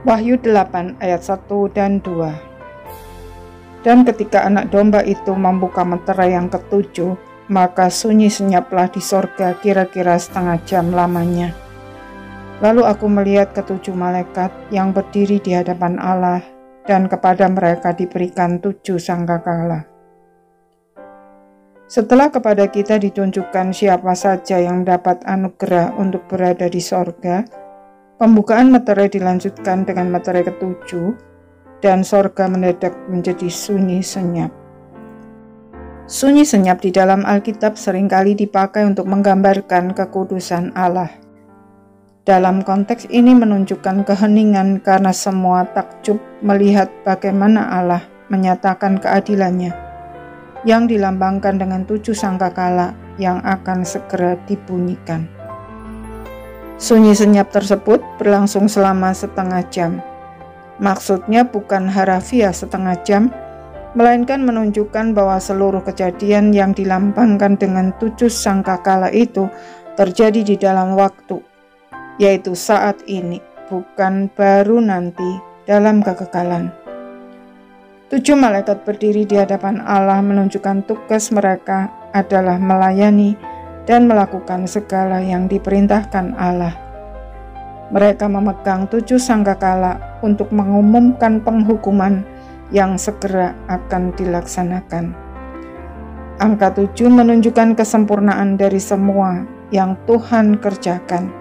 Wahyu 8 ayat 1 dan 2. Dan ketika anak domba itu membuka meterai yang ketujuh, maka sunyi senyaplah di sorga kira-kira setengah jam lamanya. Lalu aku melihat ketujuh malaikat yang berdiri di hadapan Allah, dan kepada mereka diberikan 7 sangkakala. Setelah kepada kita ditunjukkan siapa saja yang mendapat anugerah untuk berada di sorga, pembukaan meterai dilanjutkan dengan meterai ketujuh, dan sorga mendadak menjadi sunyi senyap. Sunyi senyap di dalam Alkitab seringkali dipakai untuk menggambarkan kekudusan Allah. Dalam konteks ini menunjukkan keheningan karena semua takjub melihat bagaimana Allah menyatakan keadilannya, yang dilambangkan dengan 7 sangkakala yang akan segera dibunyikan. Sunyi senyap tersebut berlangsung selama setengah jam. Maksudnya bukan harafiah setengah jam, melainkan menunjukkan bahwa seluruh kejadian yang dilambangkan dengan 7 sangkakala itu terjadi di dalam waktu, yaitu saat ini, bukan baru nanti dalam kekekalan. 7 malaikat berdiri di hadapan Allah menunjukkan tugas mereka adalah melayani dan melakukan segala yang diperintahkan Allah. Mereka memegang 7 sangkakala untuk mengumumkan penghukuman yang segera akan dilaksanakan. Angka 7 menunjukkan kesempurnaan dari semua yang Tuhan kerjakan.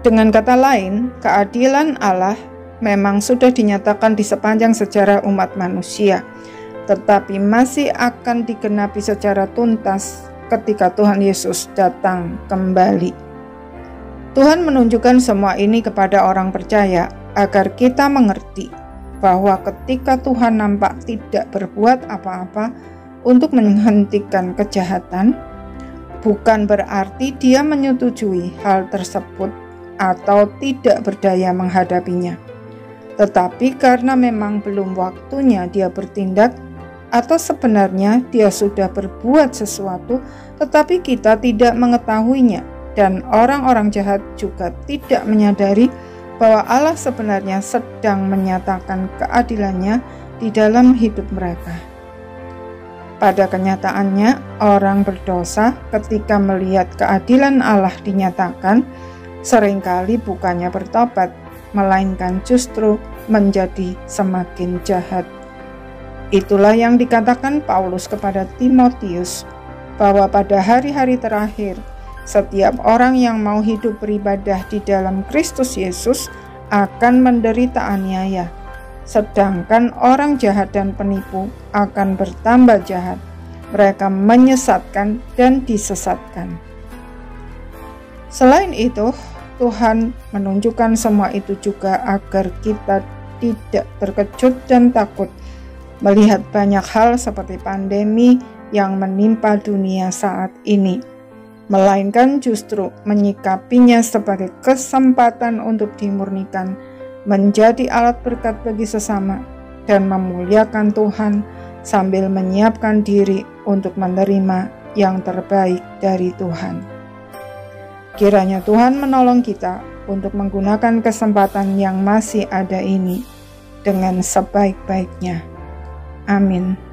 Dengan kata lain, keadilan Allah memang sudah dinyatakan di sepanjang sejarah umat manusia, tetapi masih akan digenapi secara tuntas ketika Tuhan Yesus datang kembali. Tuhan menunjukkan semua ini kepada orang percaya agar kita mengerti bahwa ketika Tuhan nampak tidak berbuat apa-apa untuk menghentikan kejahatan, bukan berarti Dia menyetujui hal tersebut atau tidak berdaya menghadapinya. Tetapi karena memang belum waktunya Dia bertindak, atau sebenarnya Dia sudah berbuat sesuatu tetapi kita tidak mengetahuinya, dan orang-orang jahat juga tidak menyadari bahwa Allah sebenarnya sedang menyatakan keadilannya di dalam hidup mereka. Pada kenyataannya, orang berdosa ketika melihat keadilan Allah dinyatakan, seringkali bukannya bertobat, melainkan justru menjadi semakin jahat. Itulah yang dikatakan Paulus kepada Timotius, bahwa pada hari-hari terakhir, setiap orang yang mau hidup beribadah di dalam Kristus Yesus akan menderita aniaya, sedangkan orang jahat dan penipu akan bertambah jahat. Mereka menyesatkan dan disesatkan. Selain itu, Tuhan menunjukkan semua itu juga agar kita tidak terkejut dan takut melihat banyak hal seperti pandemi yang menimpa dunia saat ini, melainkan justru menyikapinya sebagai kesempatan untuk dimurnikan, menjadi alat berkat bagi sesama, dan memuliakan Tuhan sambil menyiapkan diri untuk menerima yang terbaik dari Tuhan. Kiranya Tuhan menolong kita untuk menggunakan kesempatan yang masih ada ini dengan sebaik-baiknya. Amin.